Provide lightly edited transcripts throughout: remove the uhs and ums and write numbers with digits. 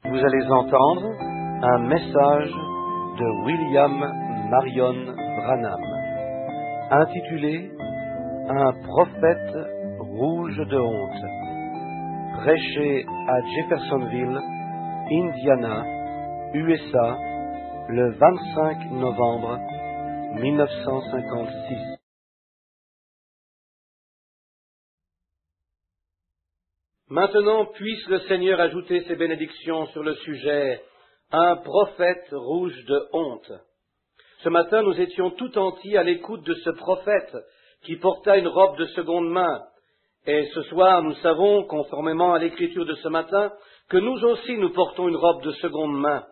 Vous allez entendre un message de William Marion Branham, intitulé « Un prophète rouge de honte », prêché à Jeffersonville, Indiana, USA, le 25 novembre 1956. Maintenant puisse le Seigneur ajouter ses bénédictions sur le sujet « Un prophète rouge de honte ». Ce matin, nous étions tout entiers à l'écoute de ce prophète qui porta une robe de seconde main. Et ce soir, nous savons, conformément à l'écriture de ce matin, que nous aussi nous portons une robe de seconde main.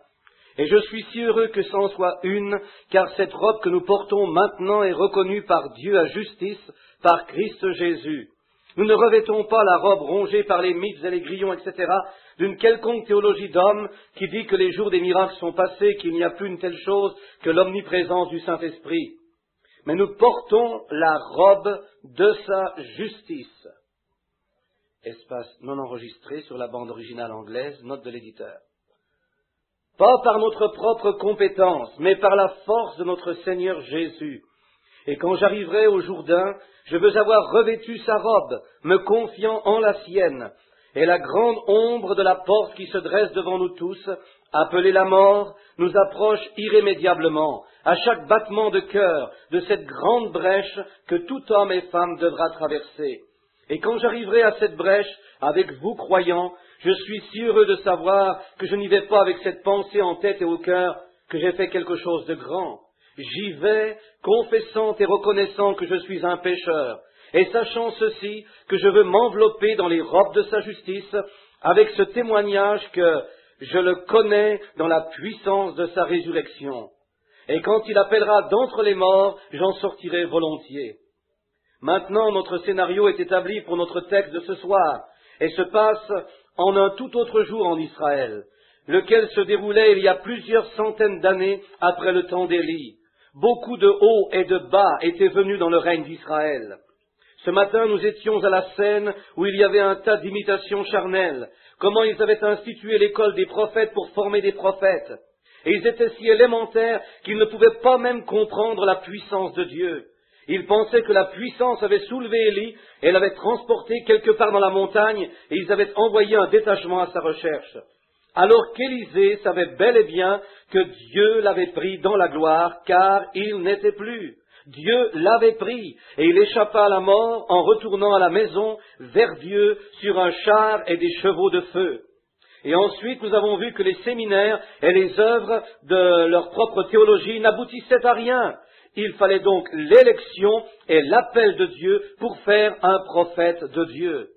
Et je suis si heureux que c'en soit une, car cette robe que nous portons maintenant est reconnue par Dieu à justice, par Christ Jésus. Nous ne revêtons pas la robe rongée par les mythes et les grillons, etc., d'une quelconque théologie d'homme qui dit que les jours des miracles sont passés, qu'il n'y a plus une telle chose que l'omniprésence du Saint-Esprit. Mais nous portons la robe de sa justice. Espace non enregistré sur la bande originale anglaise, note de l'éditeur. Pas par notre propre compétence, mais par la force de notre Seigneur Jésus. Et quand j'arriverai au Jourdain, je veux avoir revêtu sa robe, me confiant en la sienne, et la grande ombre de la porte qui se dresse devant nous tous, appelée la mort, nous approche irrémédiablement, à chaque battement de cœur, de cette grande brèche que tout homme et femme devra traverser. Et quand j'arriverai à cette brèche, avec vous croyants, je suis si heureux de savoir que je n'y vais pas avec cette pensée en tête et au cœur que j'ai fait quelque chose de grand. J'y vais, confessant et reconnaissant que je suis un pécheur, et sachant ceci, que je veux m'envelopper dans les robes de sa justice, avec ce témoignage que je le connais dans la puissance de sa résurrection. Et quand il appellera d'entre les morts, j'en sortirai volontiers. Maintenant, notre scénario est établi pour notre texte de ce soir, et se passe en un tout autre jour en Israël, lequel se déroulait il y a plusieurs centaines d'années après le temps d'Élie. Beaucoup de hauts et de bas étaient venus dans le règne d'Israël. Ce matin, nous étions à la scène où il y avait un tas d'imitations charnelles, comment ils avaient institué l'école des prophètes pour former des prophètes. Et ils étaient si élémentaires qu'ils ne pouvaient pas même comprendre la puissance de Dieu. Ils pensaient que la puissance avait soulevé Élie et l'avait transporté quelque part dans la montagne, et ils avaient envoyé un détachement à sa recherche. Alors qu'Élisée savait bel et bien que Dieu l'avait pris dans la gloire, car il n'était plus. Dieu l'avait pris, et il échappa à la mort en retournant à la maison vers Dieu sur un char et des chevaux de feu. Et ensuite, nous avons vu que les séminaires et les œuvres de leur propre théologie n'aboutissaient à rien. Il fallait donc l'élection et l'appel de Dieu pour faire un prophète de Dieu.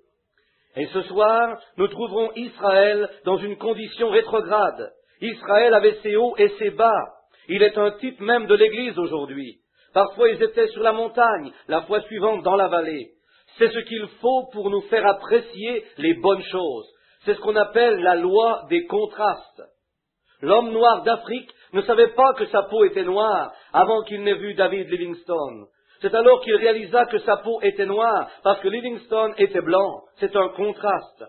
Et ce soir, nous trouverons Israël dans une condition rétrograde. Israël avait ses hauts et ses bas. Il est un type même de l'Église aujourd'hui. Parfois, ils étaient sur la montagne, la fois suivante dans la vallée. C'est ce qu'il faut pour nous faire apprécier les bonnes choses. C'est ce qu'on appelle la loi des contrastes. L'homme noir d'Afrique ne savait pas que sa peau était noire avant qu'il n'ait vu David Livingstone. C'est alors qu'il réalisa que sa peau était noire, parce que Livingstone était blanc. C'est un contraste.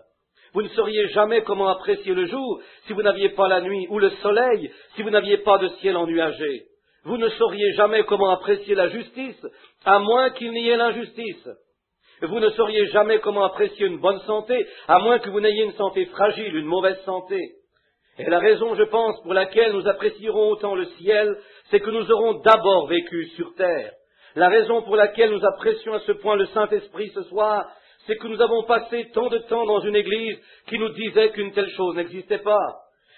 Vous ne sauriez jamais comment apprécier le jour si vous n'aviez pas la nuit, ou le soleil si vous n'aviez pas de ciel ennuagé. Vous ne sauriez jamais comment apprécier la justice, à moins qu'il n'y ait l'injustice. Vous ne sauriez jamais comment apprécier une bonne santé, à moins que vous n'ayez une santé fragile, une mauvaise santé. Et la raison, je pense, pour laquelle nous apprécierons autant le ciel, c'est que nous aurons d'abord vécu sur terre. La raison pour laquelle nous apprécions à ce point le Saint-Esprit ce soir, c'est que nous avons passé tant de temps dans une église qui nous disait qu'une telle chose n'existait pas.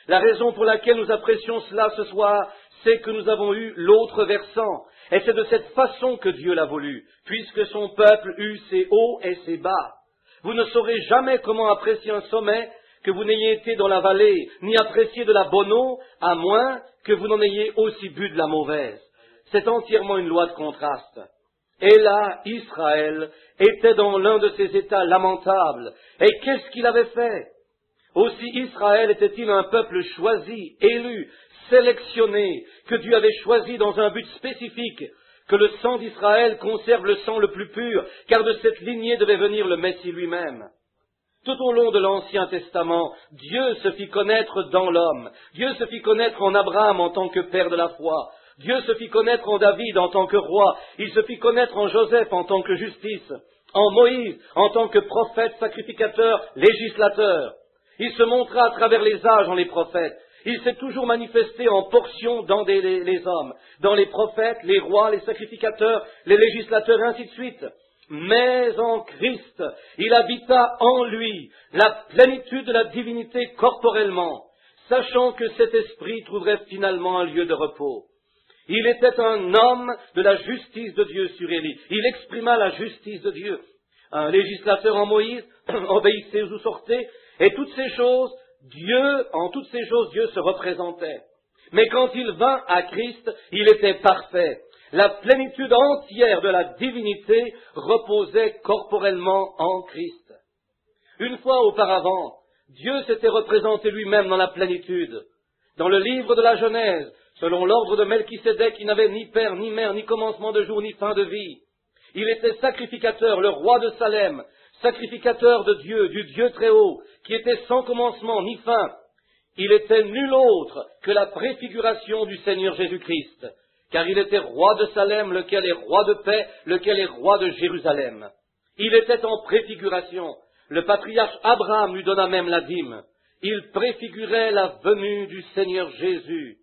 La raison pour laquelle nous apprécions cela ce soir, c'est que nous avons eu l'autre versant. Et c'est de cette façon que Dieu l'a voulu, puisque son peuple eut ses hauts et ses bas. Vous ne saurez jamais comment apprécier un sommet que vous n'ayez été dans la vallée, ni apprécier de la bonne eau, à moins que vous n'en ayez aussi bu de la mauvaise. C'est entièrement une loi de contraste. Et là, Israël était dans l'un de ces états lamentables. Et qu'est-ce qu'il avait fait? Aussi Israël était-il un peuple choisi, élu, sélectionné, que Dieu avait choisi dans un but spécifique, que le sang d'Israël conserve le sang le plus pur, car de cette lignée devait venir le Messie lui-même. Tout au long de l'Ancien Testament, Dieu se fit connaître dans l'homme. Dieu se fit connaître en Abraham en tant que père de la foi. Dieu se fit connaître en David en tant que roi. Il se fit connaître en Joseph en tant que justice. En Moïse en tant que prophète, sacrificateur, législateur. Il se montra à travers les âges en les prophètes. Il s'est toujours manifesté en portions dans les hommes, dans les prophètes, les rois, les sacrificateurs, les législateurs, et ainsi de suite. Mais en Christ, il habita en lui la plénitude de la divinité corporellement, sachant que cet esprit trouverait finalement un lieu de repos. Il était un homme de la justice de Dieu sur Élie. Il exprima la justice de Dieu. Un législateur en Moïse, obéissez ou sortez, et toutes ces choses, en toutes ces choses, Dieu se représentait. Mais quand il vint à Christ, il était parfait. La plénitude entière de la divinité reposait corporellement en Christ. Une fois auparavant, Dieu s'était représenté lui-même dans la plénitude. Dans le livre de la Genèse, selon l'ordre de Melchisédek, il n'avait ni père, ni mère, ni commencement de jour, ni fin de vie. Il était sacrificateur, le roi de Salem, sacrificateur de Dieu, du Dieu très haut, qui était sans commencement ni fin. Il était nul autre que la préfiguration du Seigneur Jésus-Christ, car il était roi de Salem, lequel est roi de paix, lequel est roi de Jérusalem. Il était en préfiguration. Le patriarche Abraham lui donna même la dîme. Il préfigurait la venue du Seigneur Jésus.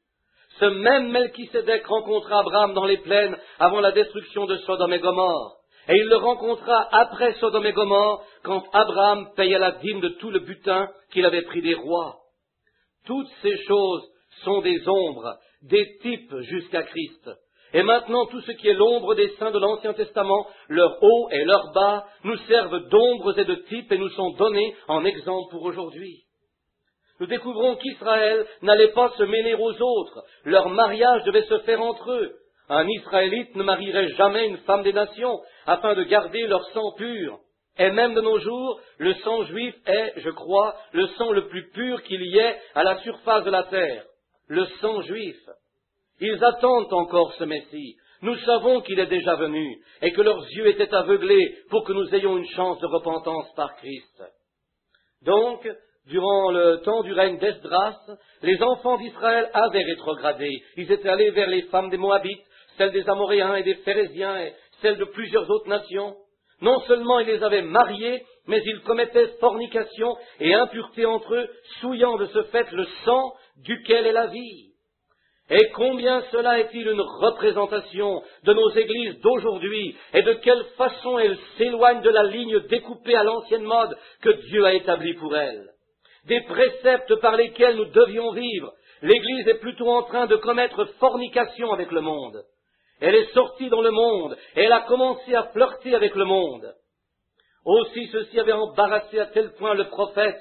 Ce même Melchisédek rencontra Abraham dans les plaines avant la destruction de Sodome et Gomorrhe. Et il le rencontra après Sodome et Gomorre, quand Abraham paya la dîme de tout le butin qu'il avait pris des rois. Toutes ces choses sont des ombres, des types jusqu'à Christ. Et maintenant, tout ce qui est l'ombre des saints de l'Ancien Testament, leur haut et leur bas, nous servent d'ombres et de types et nous sont donnés en exemple pour aujourd'hui. Nous découvrons qu'Israël n'allait pas se mêler aux autres. Leur mariage devait se faire entre eux. Un Israélite ne marierait jamais une femme des nations afin de garder leur sang pur. Et même de nos jours, le sang juif est, je crois, le sang le plus pur qu'il y ait à la surface de la terre. Le sang juif. Ils attendent encore ce Messie. Nous savons qu'il est déjà venu et que leurs yeux étaient aveuglés pour que nous ayons une chance de repentance par Christ. Donc, durant le temps du règne d'Esdras, les enfants d'Israël avaient rétrogradé. Ils étaient allés vers les femmes des Moabites, celles des Amoréens et des Phéréziens et celles de plusieurs autres nations. Non seulement ils les avaient mariés, mais ils commettaient fornication et impureté entre eux, souillant de ce fait le sang duquel est la vie. Et combien cela est-il une représentation de nos églises d'aujourd'hui et de quelle façon elles s'éloignent de la ligne découpée à l'ancienne mode que Dieu a établie pour elles. Des préceptes par lesquels nous devions vivre. L'Église est plutôt en train de commettre fornication avec le monde. Elle est sortie dans le monde et elle a commencé à flirter avec le monde. Aussi ceci avait embarrassé à tel point le prophète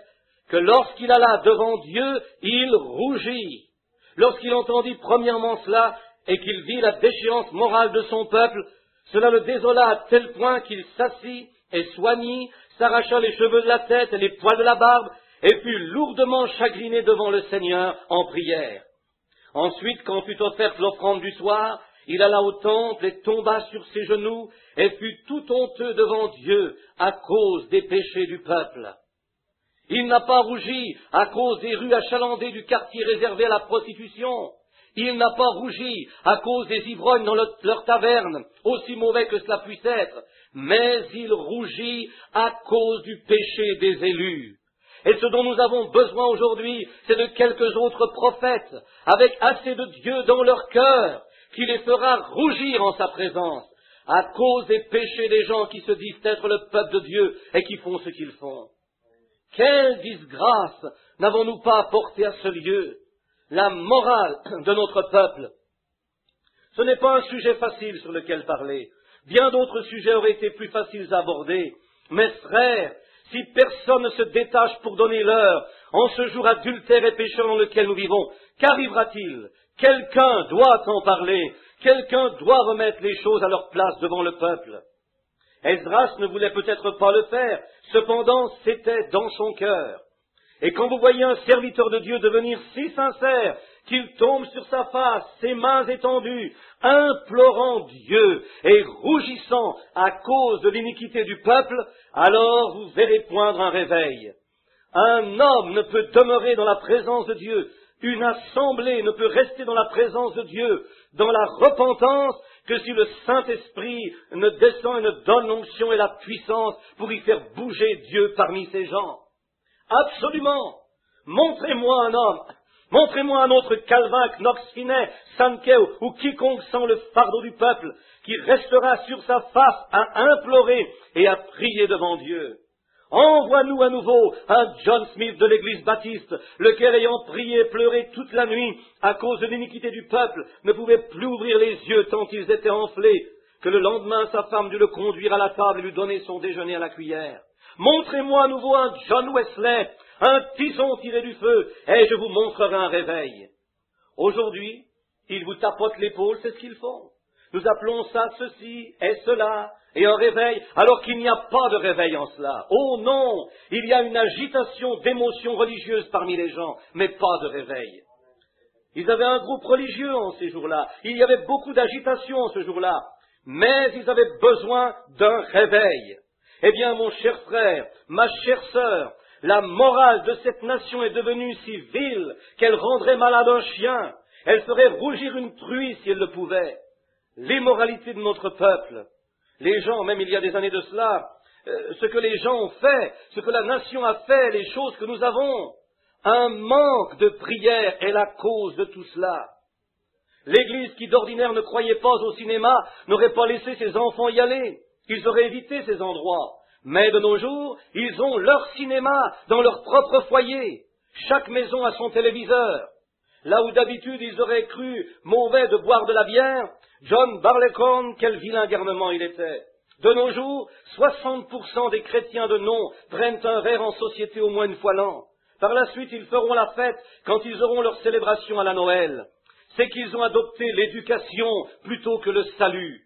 que lorsqu'il alla devant Dieu, il rougit. Lorsqu'il entendit premièrement cela et qu'il vit la déchéance morale de son peuple, cela le désola à tel point qu'il s'assit et soignit, s'arracha les cheveux de la tête et les poils de la barbe, et fut lourdement chagriné devant le Seigneur en prière. Ensuite, quand fut offerte l'offrande du soir, il alla au temple et tomba sur ses genoux et fut tout honteux devant Dieu à cause des péchés du peuple. Il n'a pas rougi à cause des rues achalandées du quartier réservé à la prostitution. Il n'a pas rougi à cause des ivrognes dans leur taverne, aussi mauvais que cela puisse être, mais il rougit à cause du péché des élus. Et ce dont nous avons besoin aujourd'hui, c'est de quelques autres prophètes, avec assez de Dieu dans leur cœur, qui les fera rougir en sa présence, à cause des péchés des gens qui se disent être le peuple de Dieu et qui font ce qu'ils font. Quelle disgrâce n'avons-nous pas apporté à ce lieu, la morale de notre peuple. Ce n'est pas un sujet facile sur lequel parler. Bien d'autres sujets auraient été plus faciles à aborder. Mes frères, si personne ne se détache pour donner l'heure en ce jour adultère et pécheur dans lequel nous vivons, qu'arrivera-t-il? Quelqu'un doit en parler, quelqu'un doit remettre les choses à leur place devant le peuple. Esdras ne voulait peut-être pas le faire, cependant c'était dans son cœur. Et quand vous voyez un serviteur de Dieu devenir si sincère qu'il tombe sur sa face, ses mains étendues, implorant Dieu et rougissant à cause de l'iniquité du peuple, alors vous verrez poindre un réveil. Un homme ne peut demeurer dans la présence de Dieu, une assemblée ne peut rester dans la présence de Dieu, dans la repentance, que si le Saint-Esprit ne descend et ne donne l'onction et la puissance pour y faire bouger Dieu parmi ces gens. Absolument. Montrez-moi un homme, montrez-moi un autre Calvin, Knox, Finney, Sankey ou quiconque sans le fardeau du peuple, qui restera sur sa face à implorer et à prier devant Dieu. Envoie-nous à nouveau un John Smith de l'église baptiste, lequel ayant prié et pleuré toute la nuit à cause de l'iniquité du peuple, ne pouvait plus ouvrir les yeux tant ils étaient enflés, que le lendemain sa femme dut le conduire à la table et lui donner son déjeuner à la cuillère. Montrez-moi à nouveau un John Wesley, un tison tiré du feu, et je vous montrerai un réveil. Aujourd'hui, ils vous tapotent l'épaule, c'est ce qu'ils font. Nous appelons ça ceci et cela, et un réveil, alors qu'il n'y a pas de réveil en cela. Oh non, il y a une agitation d'émotions religieuses parmi les gens, mais pas de réveil. Ils avaient un groupe religieux en ces jours-là, il y avait beaucoup d'agitation en ce jour-là, mais ils avaient besoin d'un réveil. Eh bien, mon cher frère, ma chère sœur, la morale de cette nation est devenue si vile qu'elle rendrait malade un chien, elle ferait rougir une truie si elle le pouvait. L'immoralité de notre peuple, les gens, même il y a des années de cela, ce que les gens ont fait, ce que la nation a fait, les choses que nous avons, un manque de prière est la cause de tout cela. L'Église qui d'ordinaire ne croyait pas au cinéma n'aurait pas laissé ses enfants y aller, ils auraient évité ces endroits. Mais de nos jours, ils ont leur cinéma dans leur propre foyer. Chaque maison a son téléviseur. Là où d'habitude ils auraient cru mauvais de boire de la bière, John Barleycorn, quel vilain garnement il était. De nos jours, 60% des chrétiens de nom prennent un verre en société au moins une fois l'an. Par la suite, ils feront la fête quand ils auront leur célébration à la Noël. C'est qu'ils ont adopté l'éducation plutôt que le salut.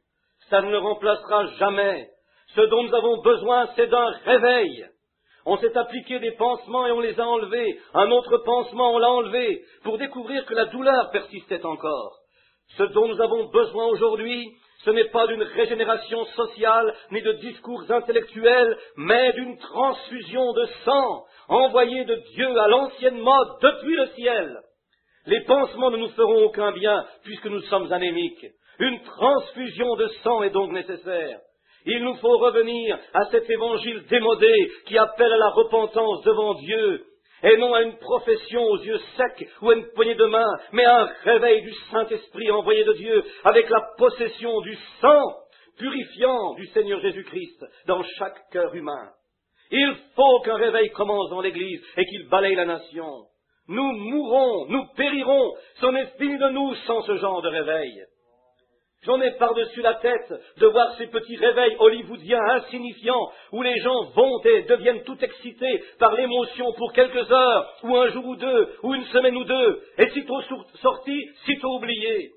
Ça ne le remplacera jamais. Ce dont nous avons besoin, c'est d'un réveil. On s'est appliqué des pansements et on les a enlevés. Un autre pansement, on l'a enlevé, pour découvrir que la douleur persistait encore. Ce dont nous avons besoin aujourd'hui, ce n'est pas d'une régénération sociale, ni de discours intellectuels, mais d'une transfusion de sang, envoyée de Dieu à l'ancienne mode depuis le ciel. Les pansements ne nous feront aucun bien, puisque nous sommes anémiques. Une transfusion de sang est donc nécessaire. Il nous faut revenir à cet évangile démodé qui appelle à la repentance devant Dieu, et non à une profession aux yeux secs ou à une poignée de main, mais à un réveil du Saint-Esprit envoyé de Dieu avec la possession du sang purifiant du Seigneur Jésus-Christ dans chaque cœur humain. Il faut qu'un réveil commence dans l'Église et qu'il balaye la nation. Nous mourrons, nous périrons, c'en est fini de nous sans ce genre de réveil. J'en ai par-dessus la tête de voir ces petits réveils hollywoodiens insignifiants où les gens vont et deviennent tout excités par l'émotion pour quelques heures, ou un jour ou deux, ou une semaine ou deux, et sitôt sortis, sitôt oubliés.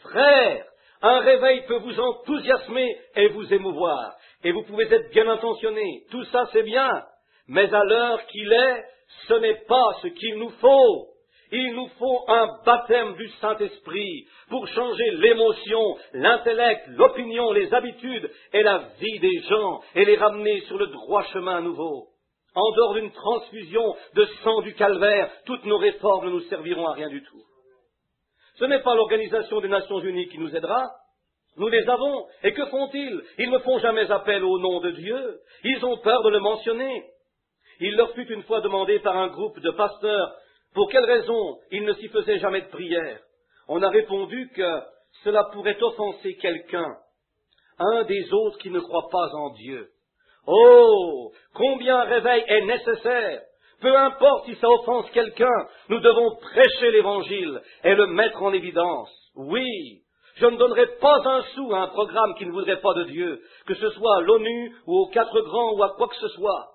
Frères, un réveil peut vous enthousiasmer et vous émouvoir, et vous pouvez être bien intentionnés, tout ça c'est bien, mais à l'heure qu'il est, ce n'est pas ce qu'il nous faut. Il nous faut un baptême du Saint-Esprit pour changer l'émotion, l'intellect, l'opinion, les habitudes et la vie des gens et les ramener sur le droit chemin à nouveau. En dehors d'une transfusion de sang du calvaire, toutes nos réformes ne nous serviront à rien du tout. Ce n'est pas l'Organisation des Nations Unies qui nous aidera. Nous les avons. Et que font-ils? Ils ne font jamais appel au nom de Dieu. Ils ont peur de le mentionner. Il leur fut une fois demandé par un groupe de pasteurs pour quelle raison il ne s'y faisait jamais de prière. On a répondu que cela pourrait offenser quelqu'un, un des autres qui ne croit pas en Dieu. Oh, combien un réveil est nécessaire! Peu importe si ça offense quelqu'un, nous devons prêcher l'Évangile et le mettre en évidence. Oui, je ne donnerai pas un sou à un programme qui ne voudrait pas de Dieu, que ce soit à l'ONU ou aux Quatre Grands ou à quoi que ce soit.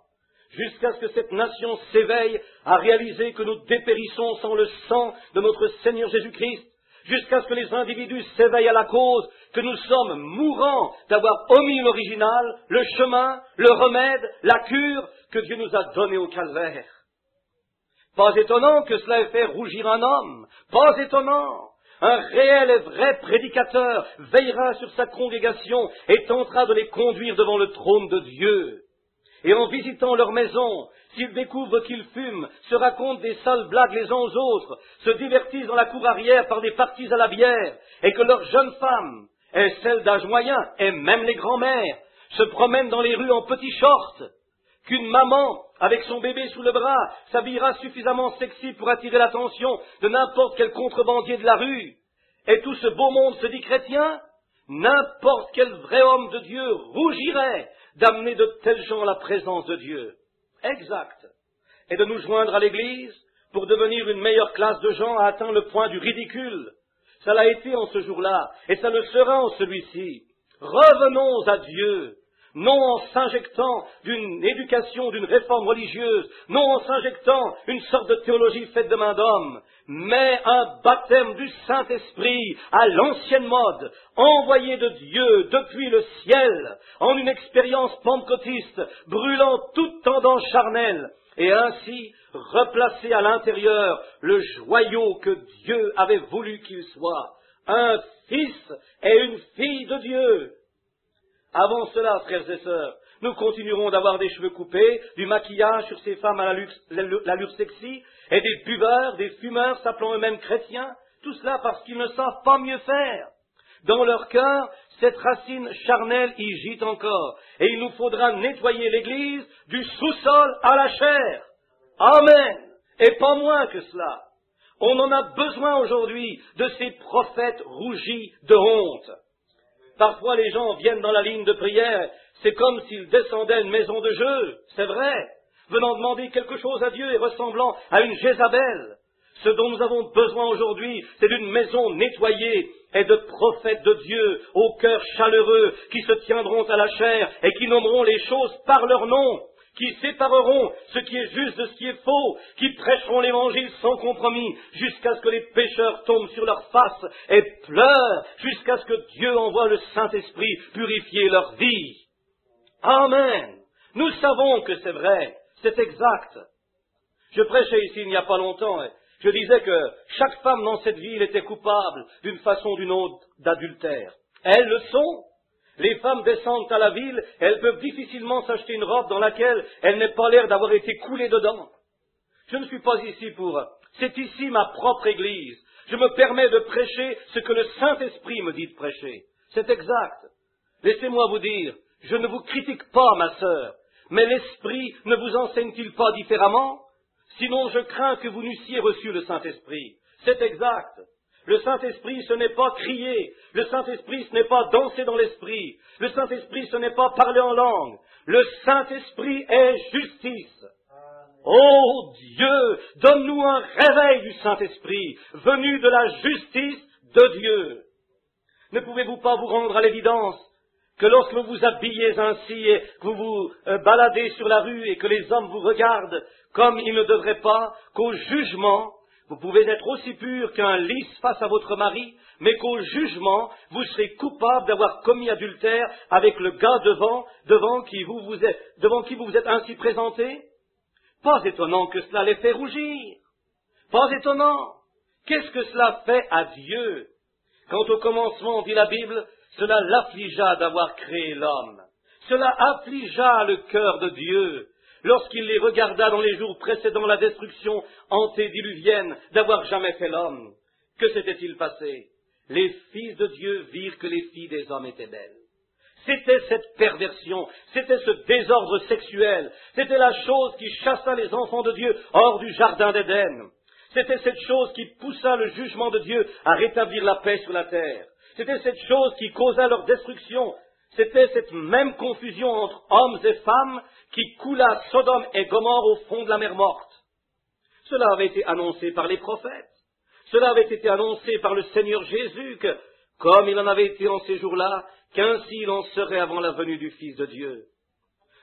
Jusqu'à ce que cette nation s'éveille à réaliser que nous dépérissons sans le sang de notre Seigneur Jésus-Christ, jusqu'à ce que les individus s'éveillent à la cause que nous sommes mourants d'avoir omis l'original, le chemin, le remède, la cure que Dieu nous a donné au calvaire. Pas étonnant que cela ait fait rougir un homme. Pas étonnant. Un réel et vrai prédicateur veillera sur sa congrégation et tentera de les conduire devant le trône de Dieu. Et en visitant leur maison, s'ils découvrent qu'ils fument, se racontent des sales blagues les uns aux autres, se divertissent dans la cour arrière par des parties à la bière, et que leurs jeunes femmes, et celles d'âge moyen, et même les grands-mères, se promènent dans les rues en petits shorts, qu'une maman, avec son bébé sous le bras, s'habillera suffisamment sexy pour attirer l'attention de n'importe quel contrebandier de la rue, et tout ce beau monde se dit chrétien, n'importe quel vrai homme de Dieu rougirait d'amener de tels gens à la présence de Dieu. Exact. Et de nous joindre à l'Église pour devenir une meilleure classe de gens a atteint le point du ridicule. Ça l'a été en ce jour-là, et ça le sera en celui-ci. Revenons à Dieu, non en s'injectant d'une éducation, d'une réforme religieuse, non en s'injectant une sorte de théologie faite de main d'homme, mais un baptême du Saint-Esprit à l'ancienne mode, envoyé de Dieu depuis le ciel, en une expérience pentecôtiste, brûlant toute tendance charnelle, et ainsi replacer à l'intérieur le joyau que Dieu avait voulu qu'il soit, un fils et une fille de Dieu. Avant cela, frères et sœurs, nous continuerons d'avoir des cheveux coupés, du maquillage sur ces femmes à l'allure sexy, et des buveurs, des fumeurs s'appelant eux-mêmes chrétiens, tout cela parce qu'ils ne savent pas mieux faire. Dans leur cœur, cette racine charnelle y gît encore, et il nous faudra nettoyer l'Église du sous-sol à la chair. Amen. Et pas moins que cela. On en a besoin aujourd'hui de ces prophètes rougis de honte. Parfois les gens viennent dans la ligne de prière, c'est comme s'ils descendaient à une maison de jeu, c'est vrai, venant demander quelque chose à Dieu et ressemblant à une Jézabel. Ce dont nous avons besoin aujourd'hui, c'est d'une maison nettoyée et de prophètes de Dieu, au cœur chaleureux, qui se tiendront à la chair et qui nommeront les choses par leur nom, qui sépareront ce qui est juste de ce qui est faux, qui prêcheront l'évangile sans compromis, jusqu'à ce que les pécheurs tombent sur leur face et pleurent, jusqu'à ce que Dieu envoie le Saint-Esprit purifier leur vie. Amen. Nous savons que c'est vrai, c'est exact. Je prêchais ici il n'y a pas longtemps, et je disais que chaque femme dans cette ville était coupable d'une façon ou d'une autre d'adultère. Elles le sont. Les femmes descendent à la ville, elles peuvent difficilement s'acheter une robe dans laquelle elles n'aient pas l'air d'avoir été coulées dedans. Je ne suis pas ici pour... C'est ici ma propre Église. Je me permets de prêcher ce que le Saint-Esprit me dit de prêcher. C'est exact. Laissez-moi vous dire, je ne vous critique pas, ma sœur, mais l'Esprit ne vous enseigne-t-il pas différemment? Sinon, je crains que vous n'eussiez reçu le Saint-Esprit. C'est exact. Le Saint-Esprit, ce n'est pas crier. Le Saint-Esprit, ce n'est pas danser dans l'Esprit. Le Saint-Esprit, ce n'est pas parler en langue. Le Saint-Esprit est justice. Oh Dieu, donne-nous un réveil du Saint-Esprit, venu de la justice de Dieu. Ne pouvez-vous pas vous rendre à l'évidence que lorsque vous vous habillez ainsi et que vous vous baladez sur la rue et que les hommes vous regardent comme ils ne devraient pas, qu'au jugement, vous pouvez être aussi pur qu'un lys face à votre mari, mais qu'au jugement, vous serez coupable d'avoir commis adultère avec le gars devant qui vous vous êtes ainsi présenté? Pas étonnant que cela les fait rougir. Pas étonnant. Qu'est-ce que cela fait à Dieu? Quand au commencement, dit la Bible, cela l'affligea d'avoir créé l'homme. Cela affligea le cœur de Dieu lorsqu'il les regarda dans les jours précédant la destruction antédiluvienne d'avoir jamais fait l'homme. Que s'était-il passé? Les fils de Dieu virent que les filles des hommes étaient belles. C'était cette perversion, c'était ce désordre sexuel, c'était la chose qui chassa les enfants de Dieu hors du jardin d'Éden. C'était cette chose qui poussa le jugement de Dieu à rétablir la paix sur la terre. C'était cette chose qui causa leur destruction. C'était cette même confusion entre hommes et femmes qui coula Sodome et Gomorrhe au fond de la mer morte. Cela avait été annoncé par les prophètes. Cela avait été annoncé par le Seigneur Jésus que, comme il en avait été en ces jours-là, qu'ainsi il en serait avant la venue du Fils de Dieu.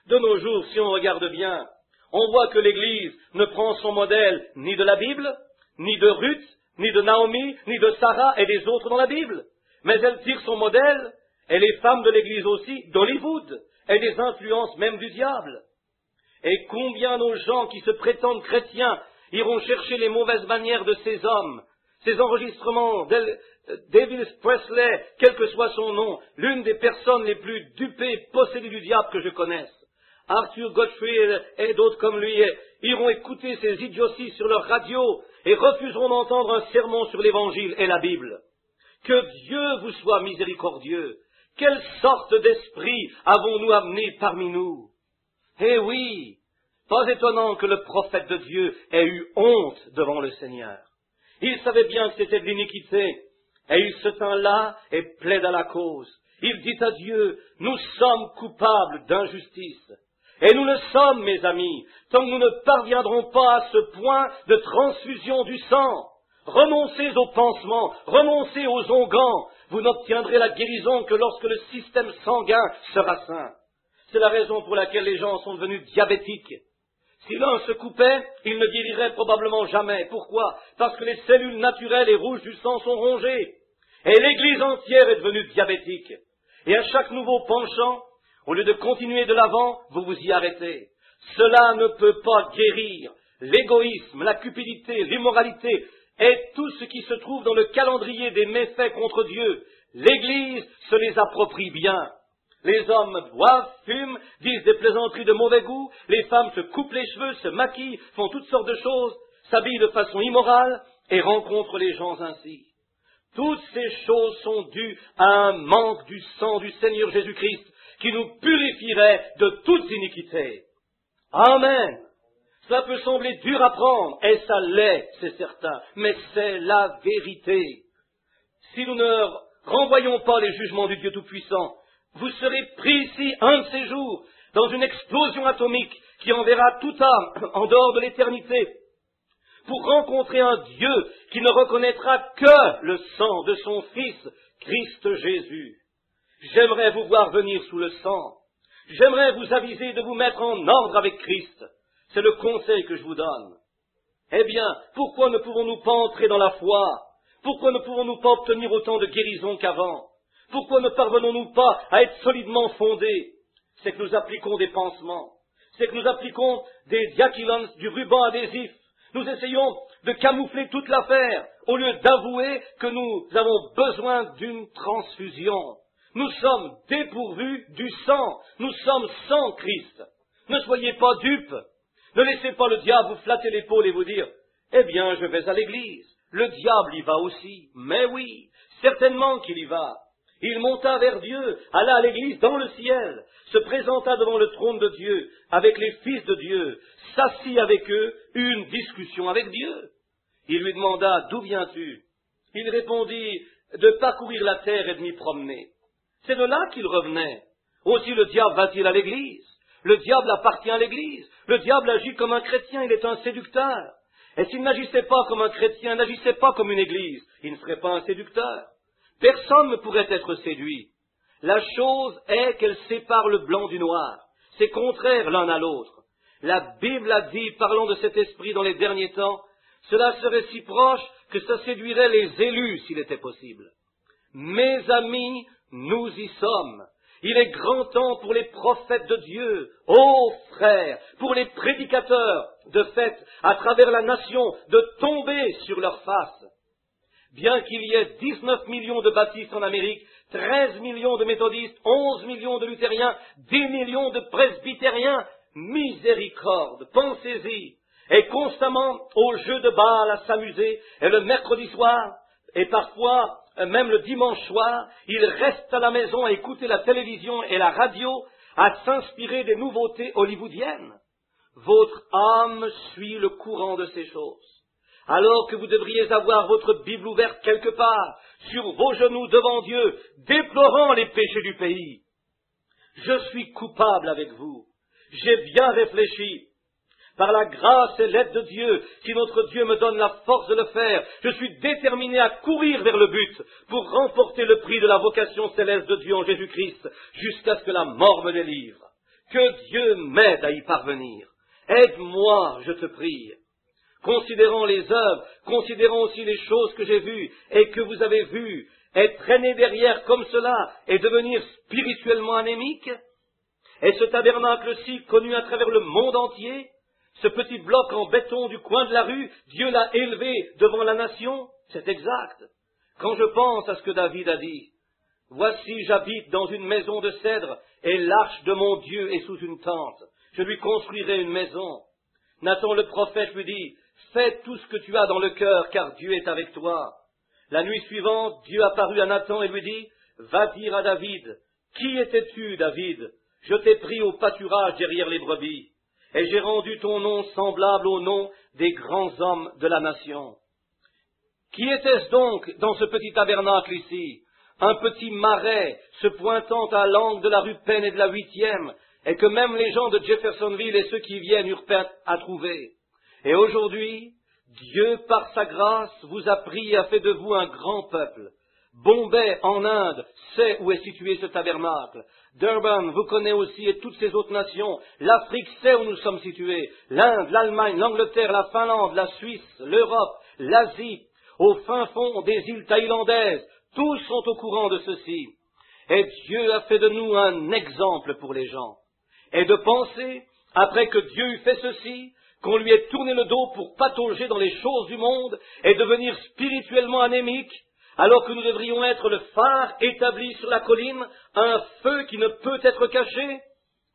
De nos jours, si on regarde bien, on voit que l'Église ne prend son modèle ni de la Bible, ni de Ruth, ni de Naomi, ni de Sarah et des autres dans la Bible. Mais elle tire son modèle, et les femmes de l'Église aussi, d'Hollywood, et des influences même du diable. Et combien nos gens qui se prétendent chrétiens iront chercher les mauvaises manières de ces hommes, ces enregistrements d'Elvis Presley, quel que soit son nom, l'une des personnes les plus dupées, possédées du diable que je connaisse. Arthur Godfrey et d'autres comme lui iront écouter ces idioties sur leur radio et refuseront d'entendre un sermon sur l'Évangile et la Bible. Que Dieu vous soit miséricordieux. Quelle sorte d'esprit avons-nous amené parmi nous? Eh oui, pas étonnant que le prophète de Dieu ait eu honte devant le Seigneur. Il savait bien que c'était de l'iniquité, et il se tint là et plaida la cause. Il dit à Dieu, nous sommes coupables d'injustice. Et nous le sommes, mes amis, tant que nous ne parviendrons pas à ce point de transfusion du sang. Renoncez aux pansements, renoncez aux onguents, vous n'obtiendrez la guérison que lorsque le système sanguin sera sain. C'est la raison pour laquelle les gens sont devenus diabétiques. Si l'un se coupait, il ne guérirait probablement jamais. Pourquoi? Parce que les cellules naturelles et rouges du sang sont rongées. Et l'Église entière est devenue diabétique. Et à chaque nouveau penchant, au lieu de continuer de l'avant, vous vous y arrêtez. Cela ne peut pas guérir. L'égoïsme, la cupidité, l'immoralité et tout ce qui se trouve dans le calendrier des méfaits contre Dieu. L'Église se les approprie bien. Les hommes boivent, fument, disent des plaisanteries de mauvais goût, les femmes se coupent les cheveux, se maquillent, font toutes sortes de choses, s'habillent de façon immorale et rencontrent les gens ainsi. Toutes ces choses sont dues à un manque du sang du Seigneur Jésus-Christ qui nous purifierait de toute iniquité. Amen. Cela peut sembler dur à prendre, et ça l'est, c'est certain, mais c'est la vérité. Si nous ne renvoyons pas les jugements du Dieu Tout-Puissant, vous serez pris ici un de ces jours, dans une explosion atomique qui enverra toute âme en dehors de l'éternité, pour rencontrer un Dieu qui ne reconnaîtra que le sang de son Fils, Christ Jésus. J'aimerais vous voir venir sous le sang. J'aimerais vous aviser de vous mettre en ordre avec Christ. C'est le conseil que je vous donne. Eh bien, pourquoi ne pouvons-nous pas entrer dans la foi? Pourquoi ne pouvons-nous pas obtenir autant de guérison qu'avant? Pourquoi ne parvenons-nous pas à être solidement fondés? C'est que nous appliquons des pansements. C'est que nous appliquons des diachylons, du ruban adhésif. Nous essayons de camoufler toute l'affaire, au lieu d'avouer que nous avons besoin d'une transfusion. Nous sommes dépourvus du sang. Nous sommes sans Christ. Ne soyez pas dupes. Ne laissez pas le diable vous flatter l'épaule et vous dire « Eh bien, je vais à l'église. » Le diable y va aussi. Mais oui, certainement qu'il y va. Il monta vers Dieu, alla à l'église dans le ciel, se présenta devant le trône de Dieu, avec les fils de Dieu, s'assit avec eux, eut une discussion avec Dieu. Il lui demanda « D'où viens-tu » Il répondit « De parcourir la terre et de m'y promener. » C'est de là qu'il revenait. Aussi le diable va-t-il à l'église? Le diable appartient à l'église. Le diable agit comme un chrétien, il est un séducteur. Et s'il n'agissait pas comme un chrétien, n'agissait pas comme une église, il ne serait pas un séducteur. Personne ne pourrait être séduit. La chose est qu'elle sépare le blanc du noir. C'est contraire l'un à l'autre. La Bible a dit, parlant de cet esprit dans les derniers temps, cela serait si proche que ça séduirait les élus s'il était possible. Mes amis, nous y sommes. Il est grand temps pour les prophètes de Dieu, ô frères, pour les prédicateurs, de fait, à travers la nation, de tomber sur leur face. Bien qu'il y ait 19 millions de baptistes en Amérique, 13 millions de méthodistes, 11 millions de luthériens, 10 millions de presbytériens, miséricorde, pensez-y, et constamment au jeu de Baal à s'amuser, et le mercredi soir, et parfois même le dimanche soir, ils restent à la maison à écouter la télévision et la radio, à s'inspirer des nouveautés hollywoodiennes. Votre âme suit le courant de ces choses. Alors que vous devriez avoir votre Bible ouverte quelque part, sur vos genoux devant Dieu, déplorant les péchés du pays. Je suis coupable avec vous. J'ai bien réfléchi. Par la grâce et l'aide de Dieu, si notre Dieu me donne la force de le faire, je suis déterminé à courir vers le but pour remporter le prix de la vocation céleste de Dieu en Jésus-Christ, jusqu'à ce que la mort me délivre. Que Dieu m'aide à y parvenir. Aide-moi, je te prie. Considérant les œuvres, considérant aussi les choses que j'ai vues et que vous avez vues, et traîner derrière comme cela et devenir spirituellement anémique? Est ce tabernacle-ci connu à travers le monde entier? Ce petit bloc en béton du coin de la rue, Dieu l'a élevé devant la nation? C'est exact. Quand je pense à ce que David a dit, « Voici, j'habite dans une maison de cèdre, et l'arche de mon Dieu est sous une tente. Je lui construirai une maison. » Nathan le prophète lui dit, « Fais tout ce que tu as dans le cœur, car Dieu est avec toi. » La nuit suivante, Dieu apparut à Nathan et lui dit, « Va dire à David, qui étais-tu, David? Je t'ai pris au pâturage derrière les brebis, et j'ai rendu ton nom semblable au nom des grands hommes de la nation. » Qui était-ce donc dans ce petit tabernacle ici? Un petit marais se pointant à l'angle de la rue Penn et de la 8e, et que même les gens de Jeffersonville et ceux qui viennent eurent peine à trouver. Et aujourd'hui, Dieu, par sa grâce, vous a pris et a fait de vous un grand peuple. Bombay, en Inde, sait où est situé ce tabernacle. Durban vous connaît aussi et toutes ces autres nations. L'Afrique sait où nous sommes situés. L'Inde, l'Allemagne, l'Angleterre, la Finlande, la Suisse, l'Europe, l'Asie, au fin fond des îles thaïlandaises. Tous sont au courant de ceci. Et Dieu a fait de nous un exemple pour les gens. Et de penser, après que Dieu eut fait ceci, qu'on lui ait tourné le dos pour patauger dans les choses du monde et devenir spirituellement anémique, alors que nous devrions être le phare établi sur la colline, un feu qui ne peut être caché?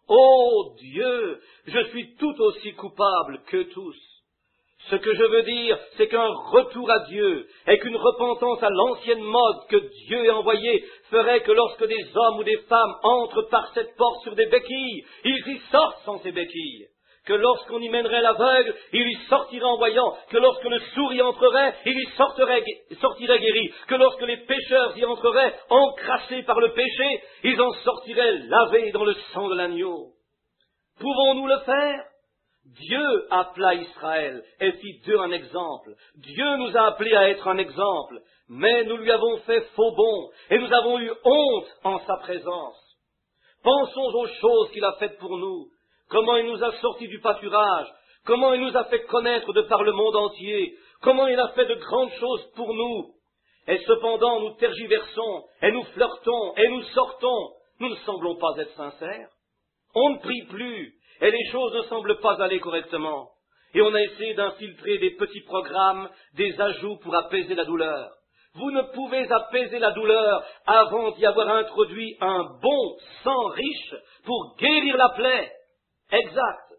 Oh Dieu, je suis tout aussi coupable que tous. Ce que je veux dire, c'est qu'un retour à Dieu et qu'une repentance à l'ancienne mode que Dieu ait envoyée ferait que lorsque des hommes ou des femmes entrent par cette porte sur des béquilles, ils y sortent sans ces béquilles. Que lorsqu'on y mènerait l'aveugle, il y sortirait en voyant, que lorsque le sourd y entrerait, il y sortirait guéri, que lorsque les pécheurs y entreraient, encrassés par le péché, ils en sortiraient lavés dans le sang de l'agneau. Pouvons-nous le faire? Dieu appela Israël et fit d'eux un exemple. Dieu nous a appelés à être un exemple, mais nous lui avons fait faux bond et nous avons eu honte en sa présence. Pensons aux choses qu'il a faites pour nous, comment il nous a sortis du pâturage, comment il nous a fait connaître de par le monde entier, comment il a fait de grandes choses pour nous. Et cependant nous tergiversons et nous flirtons et nous sortons. Nous ne semblons pas être sincères. On ne prie plus. Et les choses ne semblent pas aller correctement. Et on a essayé d'infiltrer des petits programmes, des ajouts pour apaiser la douleur. Vous ne pouvez apaiser la douleur avant d'y avoir introduit un bon sang riche pour guérir la plaie. Exact.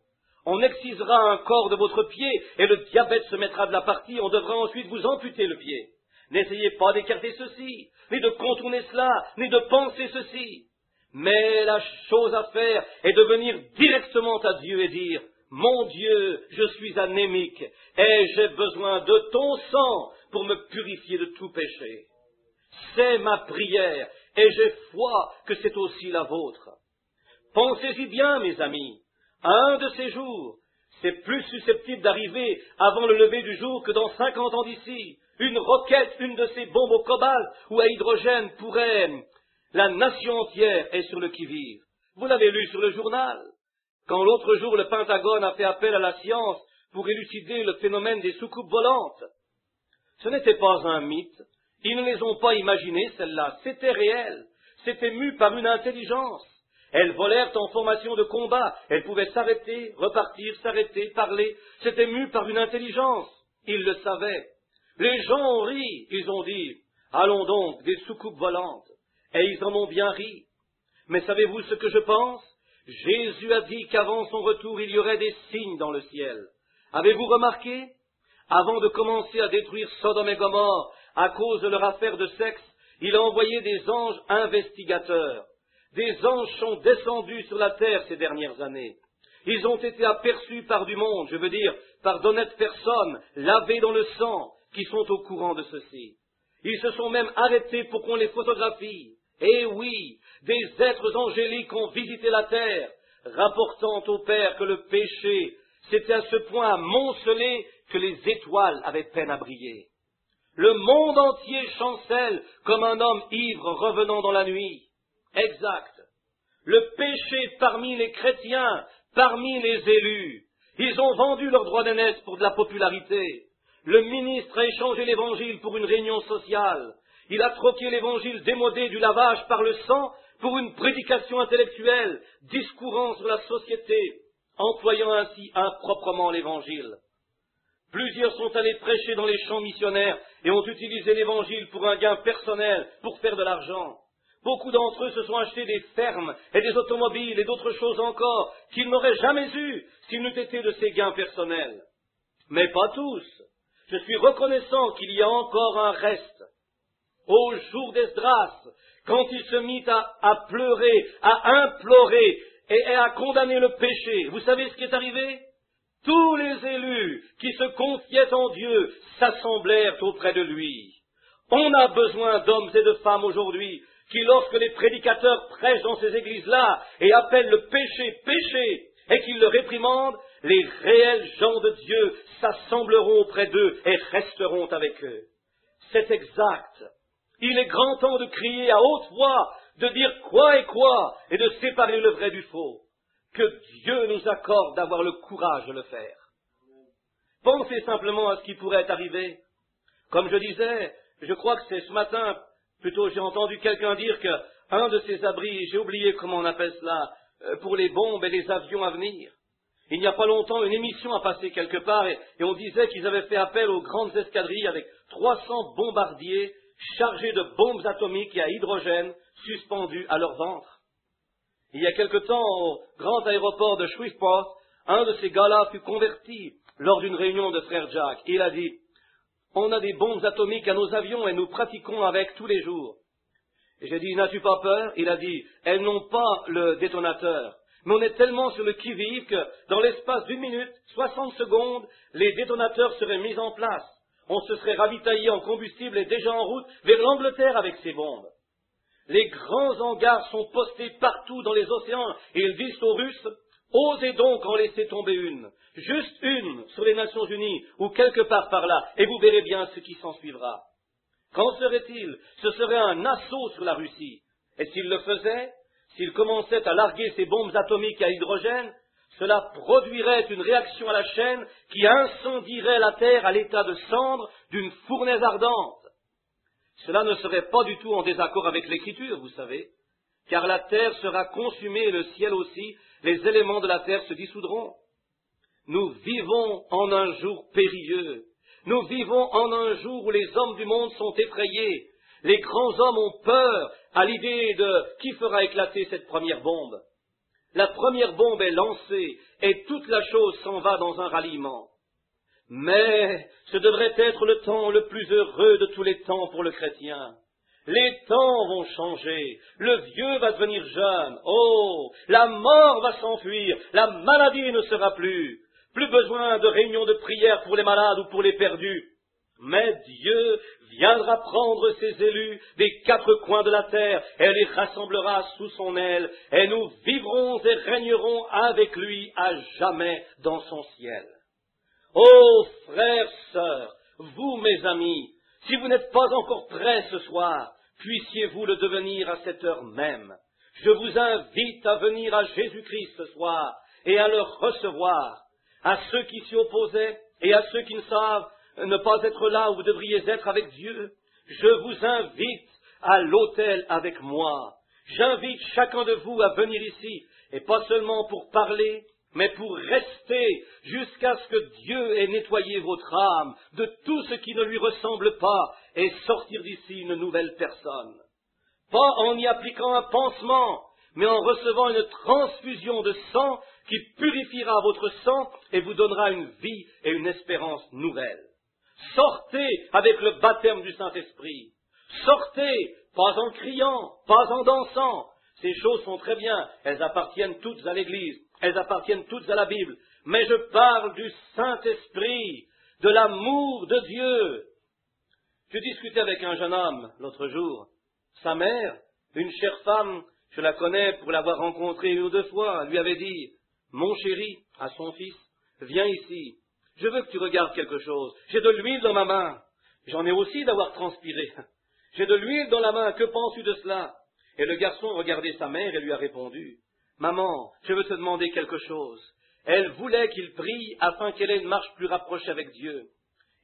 On excisera un corps de votre pied et le diabète se mettra de la partie. On devra ensuite vous amputer le pied. N'essayez pas d'écarter ceci, ni de contourner cela, ni de penser ceci. Mais la chose à faire est de venir directement à Dieu et dire, « Mon Dieu, je suis anémique et j'ai besoin de ton sang pour me purifier de tout péché. » C'est ma prière et j'ai foi que c'est aussi la vôtre. Pensez-y bien, mes amis, un de ces jours, c'est plus susceptible d'arriver avant le lever du jour que dans 50 ans d'ici. Une roquette, une de ces bombes au cobalt ou à hydrogène pourrait... La nation entière est sur le qui-vive. Vous l'avez lu sur le journal. Quand l'autre jour le Pentagone a fait appel à la science pour élucider le phénomène des soucoupes volantes. Ce n'était pas un mythe. Ils ne les ont pas imaginées, celles-là. C'était réel. C'était mu par une intelligence. Elles volèrent en formation de combat. Elles pouvaient s'arrêter, repartir, s'arrêter, parler. C'était mu par une intelligence. Ils le savaient. Les gens ont ri. Ils ont dit, allons donc, des soucoupes volantes. Et ils en ont bien ri. Mais savez-vous ce que je pense? Jésus a dit qu'avant son retour, il y aurait des signes dans le ciel. Avez-vous remarqué? Avant de commencer à détruire Sodome et Gomorrhe à cause de leur affaire de sexe, il a envoyé des anges investigateurs. Des anges sont descendus sur la terre ces dernières années. Ils ont été aperçus par du monde, je veux dire, par d'honnêtes personnes, lavées dans le sang, qui sont au courant de ceci. Ils se sont même arrêtés pour qu'on les photographie. Et oui, des êtres angéliques ont visité la terre, rapportant au Père que le péché s'était à ce point amoncelé que les étoiles avaient peine à briller. Le monde entier chancelle comme un homme ivre revenant dans la nuit. Exact. Le péché parmi les chrétiens, parmi les élus. Ils ont vendu leur droit d'aînesse pour de la popularité. Le ministre a échangé l'évangile pour une réunion sociale. Il a troqué l'évangile démodé du lavage par le sang pour une prédication intellectuelle, discourant sur la société. employant ainsi improprement l'Évangile. Plusieurs sont allés prêcher dans les champs missionnaires et ont utilisé l'Évangile pour un gain personnel, pour faire de l'argent. Beaucoup d'entre eux se sont achetés des fermes et des automobiles et d'autres choses encore qu'ils n'auraient jamais eues s'ils n'eût été de ces gains personnels. Mais pas tous. Je suis reconnaissant qu'il y a encore un reste. Au jour d'Esdras, quand il se mit à pleurer, à implorer et à condamner le péché, vous savez ce qui est arrivé? Tous les élus qui se confiaient en Dieu s'assemblèrent auprès de lui. On a besoin d'hommes et de femmes aujourd'hui qui, lorsque les prédicateurs prêchent dans ces églises-là et appellent le péché péché et qu'ils le réprimandent, les réels gens de Dieu s'assembleront auprès d'eux et resteront avec eux. C'est exact. Il est grand temps de crier à haute voix, de dire quoi est quoi et de séparer le vrai du faux. Que Dieu nous accorde d'avoir le courage de le faire. Pensez simplement à ce qui pourrait arriver. Comme je disais, je crois que c'est ce matin, plutôt j'ai entendu quelqu'un dire qu'un de ces abris, j'ai oublié comment on appelle cela, pour les bombes et les avions à venir. Il n'y a pas longtemps, une émission a passé quelque part et on disait qu'ils avaient fait appel aux grandes escadrilles avec 300 bombardiers chargés de bombes atomiques et à hydrogène suspendus à leur ventre. Il y a quelque temps, au grand aéroport de Shreveport, un de ces gars-là fut converti lors d'une réunion de frère Jack. Il a dit, « On a des bombes atomiques à nos avions et nous pratiquons avec tous les jours. » Et j'ai dit, « N'as-tu pas peur ?» Il a dit, « Elles n'ont pas le détonateur. Mais on est tellement sur le qui-vive que dans l'espace d'1 minute, 60 secondes, les détonateurs seraient mis en place. On se serait ravitaillé en combustible et déjà en route vers l'Angleterre avec ces bombes. Les grands hangars sont postés partout dans les océans et ils disent aux Russes, osez donc en laisser tomber une, juste une sur les Nations Unies ou quelque part par là, et vous verrez bien ce qui s'en suivra. Qu'en serait-il? Ce serait un assaut sur la Russie. Et s'il le faisait, s'il commençait à larguer ces bombes atomiques à hydrogène, cela produirait une réaction à la chaîne qui incendierait la Terre à l'état de cendre d'une fournaise ardente. Cela ne serait pas du tout en désaccord avec l'Écriture, vous savez, car la terre sera consumée et le ciel aussi, les éléments de la terre se dissoudront. Nous vivons en un jour périlleux, nous vivons en un jour où les hommes du monde sont effrayés, les grands hommes ont peur à l'idée de qui fera éclater cette première bombe. La première bombe est lancée et toute la chose s'en va dans un ralliement. Mais ce devrait être le temps le plus heureux de tous les temps pour le chrétien. Les temps vont changer, le vieux va devenir jeune, oh, la mort va s'enfuir, la maladie ne sera plus besoin de réunions de prière pour les malades ou pour les perdus. Mais Dieu viendra prendre ses élus des 4 coins de la terre et les rassemblera sous son aile, et nous vivrons et régnerons avec lui à jamais dans son ciel. Ô frères, sœurs, vous mes amis, si vous n'êtes pas encore prêts ce soir, puissiez-vous le devenir à cette heure même. Je vous invite à venir à Jésus-Christ ce soir et à le recevoir. À ceux qui s'y opposaient et à ceux qui ne savent ne pas être là où vous devriez être avec Dieu, je vous invite à l'autel avec moi. J'invite chacun de vous à venir ici, et pas seulement pour parler, mais pour rester jusqu'à ce que Dieu ait nettoyé votre âme de tout ce qui ne lui ressemble pas et sortir d'ici une nouvelle personne. Pas en y appliquant un pansement, mais en recevant une transfusion de sang qui purifiera votre sang et vous donnera une vie et une espérance nouvelle. Sortez avec le baptême du Saint-Esprit. Sortez, pas en criant, pas en dansant. Ces choses sont très bien, elles appartiennent toutes à l'Église, elles appartiennent toutes à la Bible. Mais je parle du Saint-Esprit, de l'amour de Dieu. Je discutais avec un jeune homme l'autre jour. Sa mère, une chère femme, je la connais pour l'avoir rencontrée 1 ou 2 fois, lui avait dit, « Mon chéri, à son fils, viens ici. Je veux que tu regardes quelque chose. J'ai de l'huile dans ma main. J'en ai aussi d'avoir transpiré. J'ai de l'huile dans la main. Que penses-tu de cela ?» Et le garçon regardait sa mère et lui a répondu, « Maman, je veux te demander quelque chose. » Elle voulait qu'il prie afin qu'elle ait une marche plus rapprochée avec Dieu.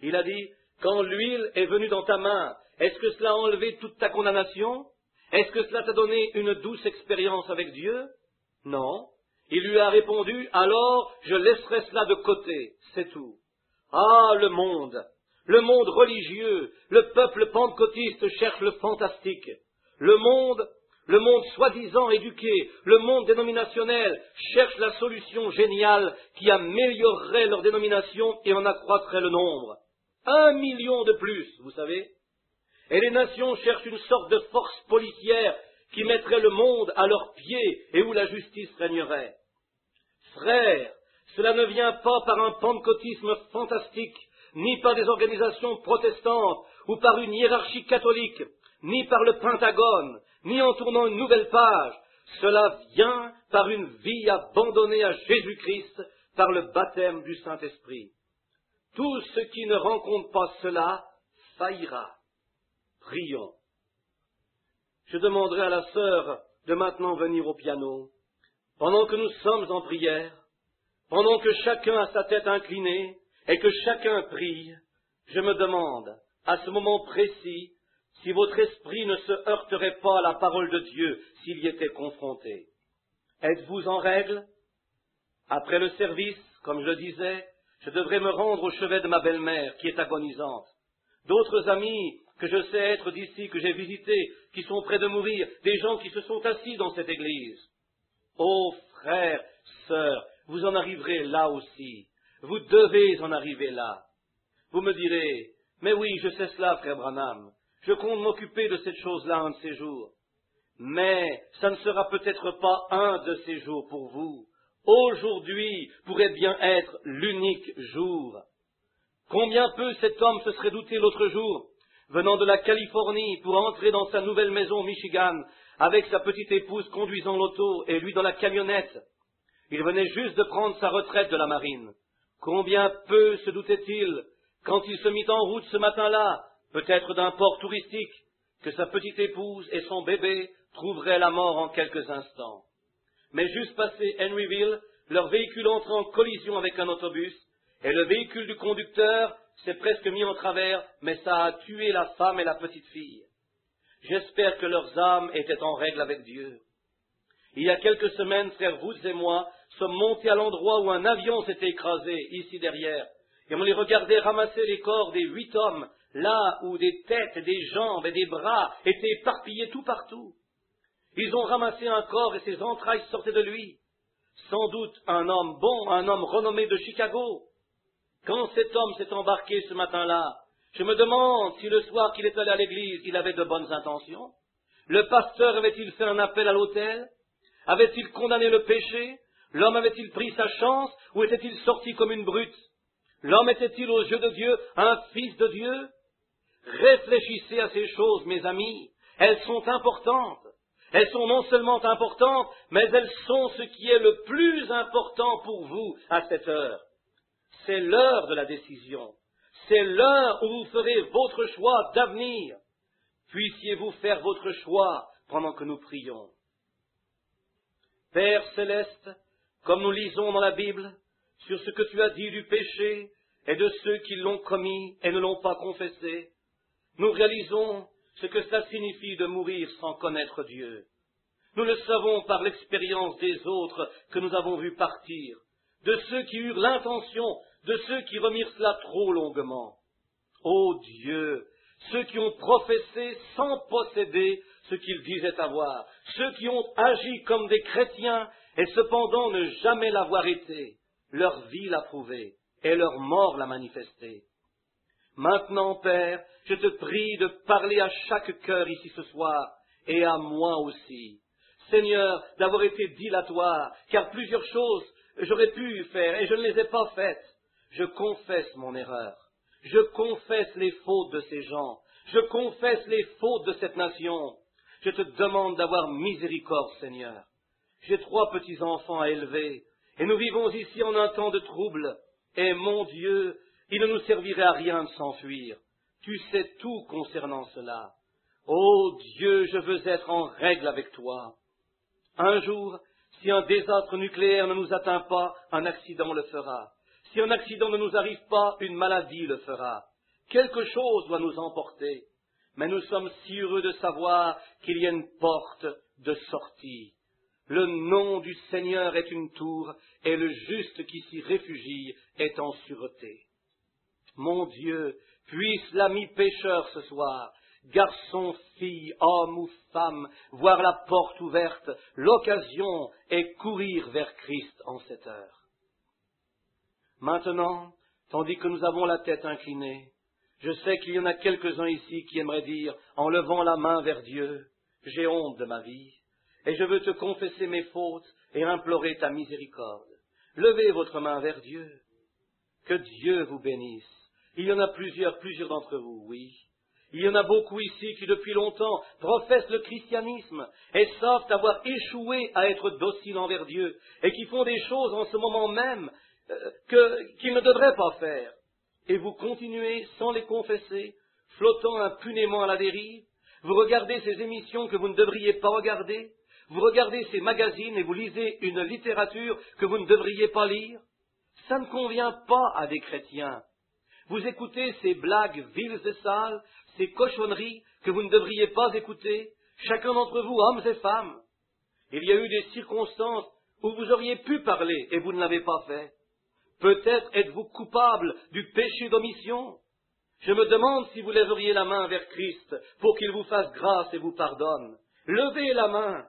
Il a dit, « Quand l'huile est venue dans ta main, est-ce que cela a enlevé toute ta condamnation? Est-ce que cela t'a donné une douce expérience avec Dieu? » Non. Il lui a répondu, alors je laisserai cela de côté, c'est tout. Ah, le monde religieux, le peuple pentecôtiste cherche le fantastique. Le monde soi-disant éduqué, le monde dénominationnel cherche la solution géniale qui améliorerait leur dénomination et en accroîtrait le nombre. 1 million de plus, vous savez. Et les nations cherchent une sorte de force policière qui mettrait le monde à leurs pieds et où la justice régnerait. Frères, cela ne vient pas par un pentecôtisme fantastique, ni par des organisations protestantes, ou par une hiérarchie catholique, ni par le Pentagone, ni en tournant une nouvelle page. Cela vient par une vie abandonnée à Jésus-Christ par le baptême du Saint-Esprit. Tout ce qui ne rencontre pas cela faillira. Prions. Je demanderai à la sœur de maintenant venir au piano, pendant que nous sommes en prière, pendant que chacun a sa tête inclinée et que chacun prie. Je me demande, à ce moment précis, si votre esprit ne se heurterait pas à la parole de Dieu s'il y était confronté. Êtes-vous en règle? Après le service, comme je le disais, je devrais me rendre au chevet de ma belle-mère, qui est agonisante. D'autres amis que je sais être d'ici, que j'ai visités, qui sont près de mourir, des gens qui se sont assis dans cette église. Ô frères, sœurs, vous en arriverez là aussi. Vous devez en arriver là. Vous me direz, mais oui, je sais cela, frère Branham. Je compte m'occuper de cette chose-là un de ces jours. Mais ça ne sera peut-être pas un de ces jours pour vous. Aujourd'hui pourrait bien être l'unique jour. Combien peu cet homme se serait douté l'autre jour, venant de la Californie pour entrer dans sa nouvelle maison au Michigan, avec sa petite épouse conduisant l'auto et lui dans la camionnette. Il venait juste de prendre sa retraite de la marine. Combien peu se doutait-il, quand il se mit en route ce matin-là, peut-être d'un port touristique, que sa petite épouse et son bébé trouveraient la mort en quelques instants. Mais juste passé Henryville, leur véhicule entra en collision avec un autobus, et le véhicule du conducteur s'est presque mis en travers, mais ça a tué la femme et la petite fille. J'espère que leurs âmes étaient en règle avec Dieu. Il y a quelques semaines, frère Woods et moi sommes montés à l'endroit où un avion s'était écrasé, ici derrière, et on les regardait ramasser les corps des 8 hommes, là où des têtes, des jambes et des bras étaient éparpillés tout partout. Ils ont ramassé un corps et ses entrailles sortaient de lui. Sans doute un homme bon, un homme renommé de Chicago. Quand cet homme s'est embarqué ce matin-là, je me demande si le soir qu'il est allé à l'église, il avait de bonnes intentions. Le pasteur avait-il fait un appel à l'autel? Avait-il condamné le péché? L'homme avait-il pris sa chance ou était-il sorti comme une brute? L'homme était-il aux yeux de Dieu un fils de Dieu? Réfléchissez à ces choses, mes amis. Elles sont importantes. Elles sont non seulement importantes, mais elles sont ce qui est le plus important pour vous à cette heure. C'est l'heure de la décision. C'est l'heure où vous ferez votre choix d'avenir. Puissiez-vous faire votre choix pendant que nous prions. Père céleste, comme nous lisons dans la Bible, sur ce que tu as dit du péché et de ceux qui l'ont commis et ne l'ont pas confessé, nous réalisons ce que cela signifie de mourir sans connaître Dieu. Nous le savons par l'expérience des autres que nous avons vus partir, de ceux qui eurent l'intention, de ceux qui remirent cela trop longuement. Ô Dieu, ceux qui ont professé sans posséder ce qu'ils disaient avoir, ceux qui ont agi comme des chrétiens et cependant ne jamais l'avoir été, leur vie l'a prouvé et leur mort l'a manifesté. Maintenant, Père, je te prie de parler à chaque cœur ici ce soir, et à moi aussi. Seigneur, d'avoir été dilatoire, car plusieurs choses j'aurais pu faire, et je ne les ai pas faites. Je confesse mon erreur. Je confesse les fautes de ces gens. Je confesse les fautes de cette nation. Je te demande d'avoir miséricorde, Seigneur. J'ai 3 petits-enfants à élever, et nous vivons ici en un temps de trouble, et mon Dieu, il ne nous servirait à rien de s'enfuir. Tu sais tout concernant cela. Ô Dieu, je veux être en règle avec toi. Un jour, si un désastre nucléaire ne nous atteint pas, un accident le fera. Si un accident ne nous arrive pas, une maladie le fera. Quelque chose doit nous emporter. Mais nous sommes si heureux de savoir qu'il y a une porte de sortie. Le nom du Seigneur est une tour, et le juste qui s'y réfugie est en sûreté. Mon Dieu, puisse l'ami pécheur ce soir, garçon, fille, homme ou femme, voir la porte ouverte, l'occasion et courir vers Christ en cette heure. Maintenant, tandis que nous avons la tête inclinée, je sais qu'il y en a quelques-uns ici qui aimeraient dire, en levant la main vers Dieu, « J'ai honte de ma vie, et je veux te confesser mes fautes et implorer ta miséricorde. » Levez votre main vers Dieu. Que Dieu vous bénisse. Il y en a plusieurs d'entre vous, oui. Il y en a beaucoup ici qui depuis longtemps professent le christianisme et savent avoir échoué à être dociles envers Dieu et qui font des choses en ce moment même qu'ils ne devraient pas faire. Et vous continuez sans les confesser, flottant impunément à la dérive. Vous regardez ces émissions que vous ne devriez pas regarder. Vous regardez ces magazines et vous lisez une littérature que vous ne devriez pas lire. Ça ne convient pas à des chrétiens. Vous écoutez ces blagues viles et sales, ces cochonneries que vous ne devriez pas écouter, chacun d'entre vous, hommes et femmes. Il y a eu des circonstances où vous auriez pu parler et vous ne l'avez pas fait. Peut-être êtes-vous coupable du péché d'omission. Je me demande si vous lèveriez la main vers Christ pour qu'il vous fasse grâce et vous pardonne. Levez la main.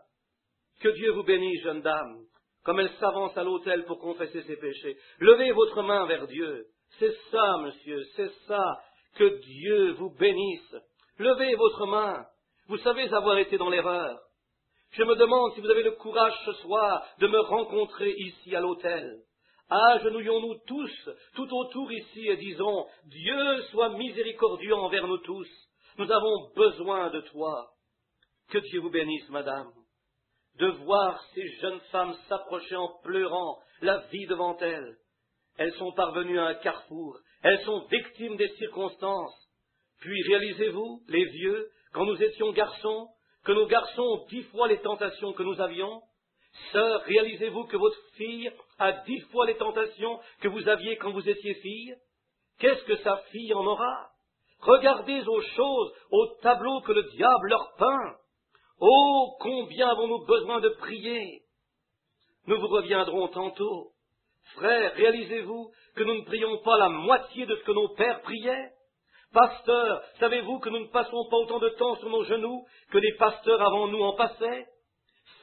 Que Dieu vous bénisse, jeune dame, comme elle s'avance à l'autel pour confesser ses péchés. Levez votre main vers Dieu. C'est ça, monsieur, c'est ça. Que Dieu vous bénisse. Levez votre main. Vous savez avoir été dans l'erreur. Je me demande si vous avez le courage ce soir de me rencontrer ici à l'autel. Agenouillons-nous tous, tout autour ici, et disons, Dieu soit miséricordieux envers nous tous. Nous avons besoin de toi. Que Dieu vous bénisse, madame. De voir ces jeunes femmes s'approcher en pleurant, la vie devant elles. Elles sont parvenues à un carrefour, elles sont victimes des circonstances. Puis réalisez-vous, les vieux, quand nous étions garçons, que nos garçons ont 10 fois les tentations que nous avions. Sœur, réalisez-vous que votre fille a 10 fois les tentations que vous aviez quand vous étiez fille? Qu'est-ce que sa fille en aura? Regardez aux choses, au tableau que le diable leur peint. Oh, combien avons-nous besoin de prier? Nous vous reviendrons tantôt. Frères, réalisez-vous que nous ne prions pas la moitié de ce que nos pères priaient? Pasteurs, savez-vous que nous ne passons pas autant de temps sur nos genoux que les pasteurs avant nous en passaient?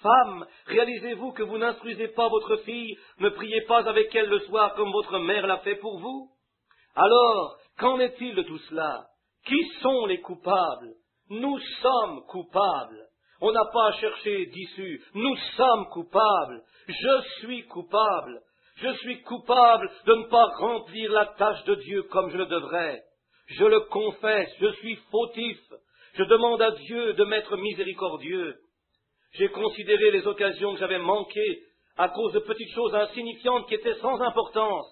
Femmes, réalisez-vous que vous n'instruisez pas votre fille, ne priez pas avec elle le soir comme votre mère l'a fait pour vous? Alors, qu'en est-il de tout cela? Qui sont les coupables? Nous sommes coupables. On n'a pas à chercher d'issue. Nous sommes coupables. Je suis coupable. Je suis coupable de ne pas remplir la tâche de Dieu comme je le devrais. Je le confesse, je suis fautif. Je demande à Dieu de m'être miséricordieux. J'ai considéré les occasions que j'avais manquées à cause de petites choses insignifiantes qui étaient sans importance.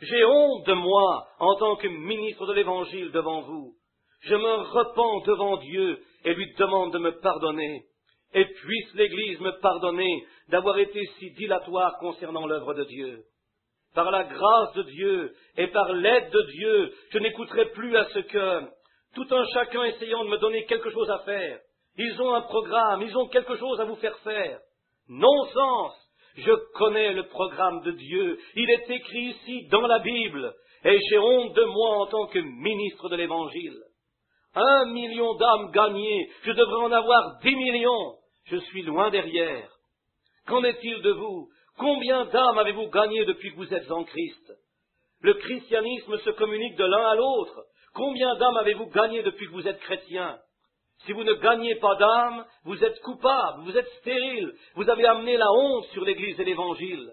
J'ai honte de moi en tant que ministre de l'Évangile devant vous. Je me repens devant Dieu et lui demande de me pardonner. Et puisse l'Église me pardonner d'avoir été si dilatoire concernant l'œuvre de Dieu. Par la grâce de Dieu et par l'aide de Dieu, je n'écouterai plus à ce que, tout un chacun essayant de me donner quelque chose à faire, ils ont un programme, ils ont quelque chose à vous faire faire. Non-sens! Je connais le programme de Dieu, il est écrit ici dans la Bible, et j'ai honte de moi en tant que ministre de l'Évangile. 1 million d'âmes gagnées, je devrais en avoir 10 millions. Je suis loin derrière. Qu'en est-il de vous? Combien d'âmes avez-vous gagnées depuis que vous êtes en Christ? Le christianisme se communique de l'un à l'autre. Combien d'âmes avez-vous gagnées depuis que vous êtes chrétien? Si vous ne gagnez pas d'âmes, vous êtes coupable, vous êtes stérile, vous avez amené la honte sur l'Église et l'Évangile.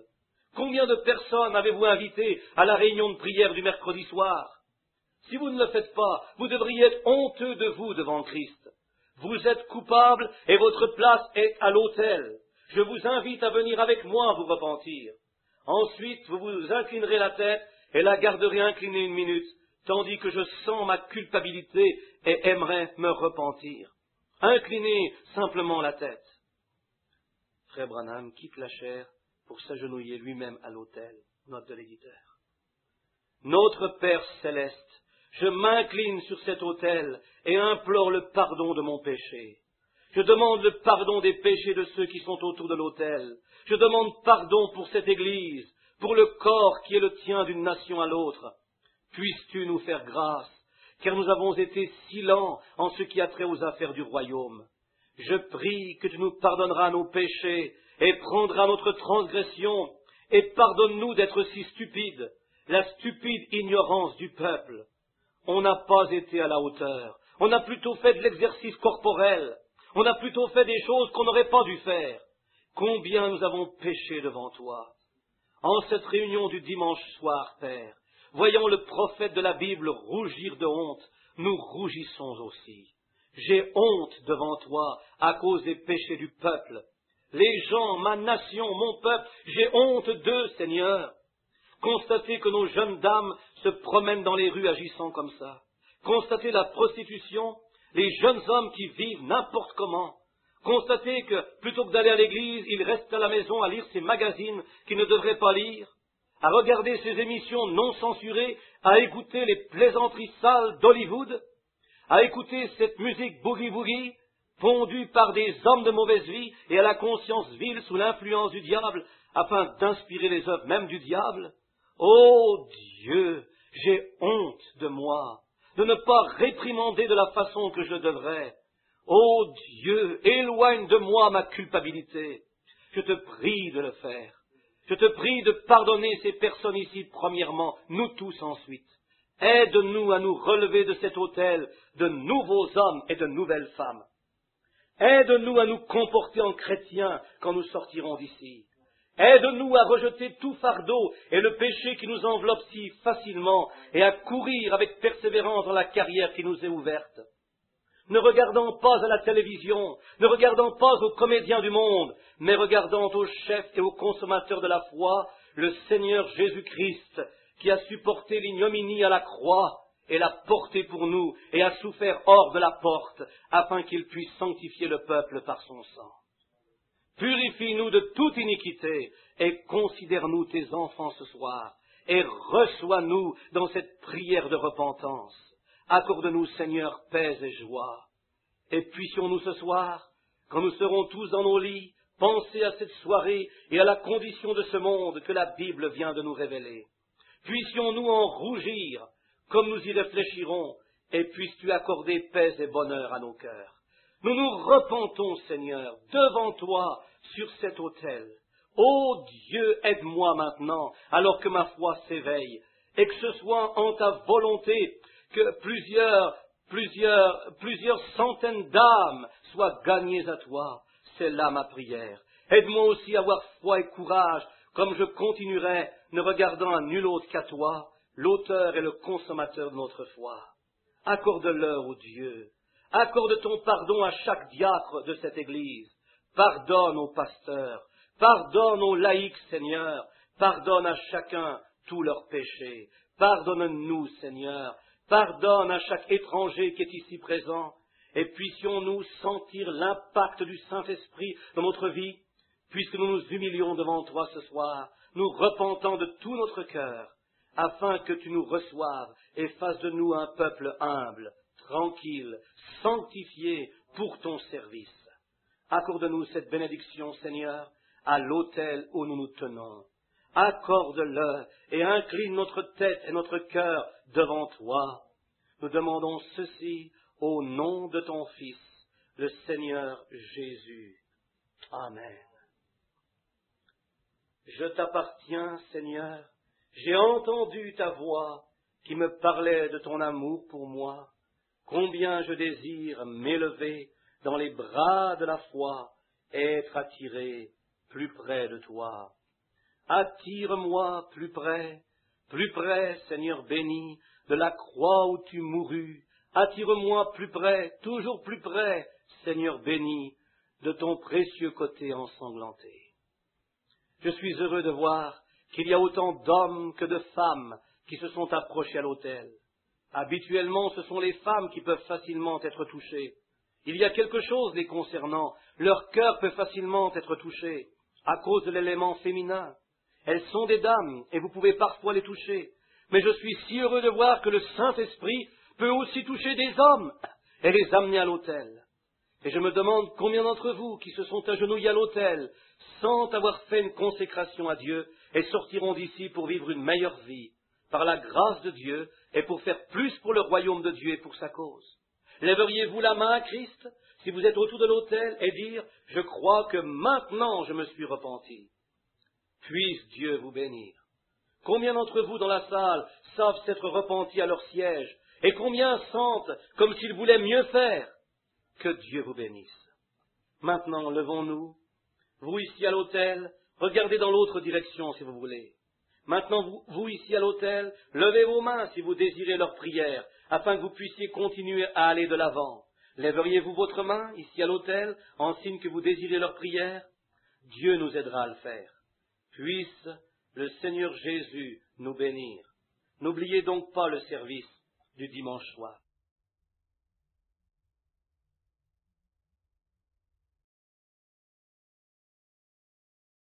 Combien de personnes avez-vous invitées à la réunion de prière du mercredi soir? Si vous ne le faites pas, vous devriez être honteux de vous devant Christ. Vous êtes coupable et votre place est à l'autel. Je vous invite à venir avec moi vous repentir. Ensuite, vous vous inclinerez la tête et la garderez inclinée 1 minute, tandis que je sens ma culpabilité et aimerais me repentir. Inclinez simplement la tête. Frère Branham quitte la chair pour s'agenouiller lui-même à l'autel. Note de l'éditeur. Notre Père céleste, je m'incline sur cet autel et implore le pardon de mon péché. Je demande le pardon des péchés de ceux qui sont autour de l'autel. Je demande pardon pour cette Église, pour le corps qui est le tien d'une nation à l'autre. Puisses-tu nous faire grâce, car nous avons été si lents en ce qui a trait aux affaires du royaume. Je prie que tu nous pardonneras nos péchés et prendras notre transgression, et pardonne-nous d'être si stupides, la stupide ignorance du peuple. On n'a pas été à la hauteur, on a plutôt fait de l'exercice corporel, on a plutôt fait des choses qu'on n'aurait pas dû faire. Combien nous avons péché devant toi. En cette réunion du dimanche soir, Père, voyant le prophète de la Bible rougir de honte, nous rougissons aussi. J'ai honte devant toi à cause des péchés du peuple. Les gens, ma nation, mon peuple, j'ai honte d'eux, Seigneur. Constatez que nos jeunes dames se promènent dans les rues agissant comme ça. Constatez la prostitution, les jeunes hommes qui vivent n'importe comment. Constatez que, plutôt que d'aller à l'église, ils restent à la maison à lire ces magazines qu'ils ne devraient pas lire, à regarder ces émissions non censurées, à écouter les plaisanteries sales d'Hollywood, à écouter cette musique boogie-woogie, pondue par des hommes de mauvaise vie et à la conscience vile sous l'influence du diable, afin d'inspirer les œuvres même du diable. Ô Dieu, j'ai honte de moi, de ne pas réprimander de la façon que je devrais. Ô Dieu, éloigne de moi ma culpabilité. Je te prie de le faire. Je te prie de pardonner ces personnes ici premièrement, nous tous ensuite. Aide-nous à nous relever de cet autel de nouveaux hommes et de nouvelles femmes. Aide-nous à nous comporter en chrétiens quand nous sortirons d'ici. Aide-nous à rejeter tout fardeau et le péché qui nous enveloppe si facilement et à courir avec persévérance dans la carrière qui nous est ouverte. Ne regardant pas à la télévision, ne regardant pas aux comédiens du monde, mais regardant au chef et au consommateur de la foi, le Seigneur Jésus-Christ, qui a supporté l'ignominie à la croix et l'a porté pour nous et a souffert hors de la porte, afin qu'il puisse sanctifier le peuple par son sang. Purifie-nous de toute iniquité et considère-nous tes enfants ce soir, et reçois-nous dans cette prière de repentance. Accorde-nous, Seigneur, paix et joie. Et puissions-nous ce soir, quand nous serons tous dans nos lits, penser à cette soirée et à la condition de ce monde que la Bible vient de nous révéler. Puissions-nous en rougir, comme nous y réfléchirons, et puisses-tu accorder paix et bonheur à nos cœurs. Nous nous repentons, Seigneur, devant toi, sur cet autel. Ô Dieu, aide-moi maintenant, alors que ma foi s'éveille, et que ce soit en ta volonté que plusieurs centaines d'âmes soient gagnées à toi. C'est là ma prière. Aide-moi aussi à avoir foi et courage, comme je continuerai, ne regardant à nul autre qu'à toi, l'auteur et le consommateur de notre foi. Accorde-le, ô Dieu. Accorde ton pardon à chaque diacre de cette Église. Pardonne aux pasteurs. Pardonne aux laïcs, Seigneur. Pardonne à chacun tous leurs péchés. Pardonne-nous, Seigneur. Pardonne à chaque étranger qui est ici présent. Et puissions-nous sentir l'impact du Saint-Esprit dans notre vie, puisque nous nous humilions devant toi ce soir, nous repentant de tout notre cœur, afin que tu nous reçoives et fasses de nous un peuple humble, tranquille, sanctifié pour ton service. Accorde-nous cette bénédiction, Seigneur, à l'autel où nous nous tenons. Accorde-le et incline notre tête et notre cœur devant toi. Nous demandons ceci au nom de ton Fils, le Seigneur Jésus. Amen. Je t'appartiens, Seigneur. J'ai entendu ta voix qui me parlait de ton amour pour moi. Combien je désire m'élever dans les bras de la foi, être attiré plus près de toi. Attire-moi plus près, Seigneur béni, de la croix où tu mourus. Attire-moi plus près, toujours plus près, Seigneur béni, de ton précieux côté ensanglanté. Je suis heureux de voir qu'il y a autant d'hommes que de femmes qui se sont approchés à l'autel. Habituellement, ce sont les femmes qui peuvent facilement être touchées. Il y a quelque chose les concernant. Leur cœur peut facilement être touché à cause de l'élément féminin. Elles sont des dames et vous pouvez parfois les toucher. Mais je suis si heureux de voir que le Saint-Esprit peut aussi toucher des hommes et les amener à l'autel. Et je me demande combien d'entre vous qui se sont agenouillés à l'autel sans avoir fait une consécration à Dieu et sortiront d'ici pour vivre une meilleure vie, par la grâce de Dieu et pour faire plus pour le royaume de Dieu et pour sa cause. Lèveriez-vous la main à Christ si vous êtes autour de l'autel et dire « Je crois que maintenant je me suis repenti ». Puisse Dieu vous bénir. Combien d'entre vous dans la salle savent s'être repentis à leur siège et combien sentent comme s'ils voulaient mieux faire? Que Dieu vous bénisse. Maintenant, levons-nous. Vous ici à l'autel, regardez dans l'autre direction si vous voulez. Maintenant, vous ici à l'autel, levez vos mains si vous désirez leur prière, afin que vous puissiez continuer à aller de l'avant. Lèveriez-vous votre main ici à l'autel, en signe que vous désirez leur prière? Dieu nous aidera à le faire. Puisse le Seigneur Jésus nous bénir. N'oubliez donc pas le service du dimanche soir.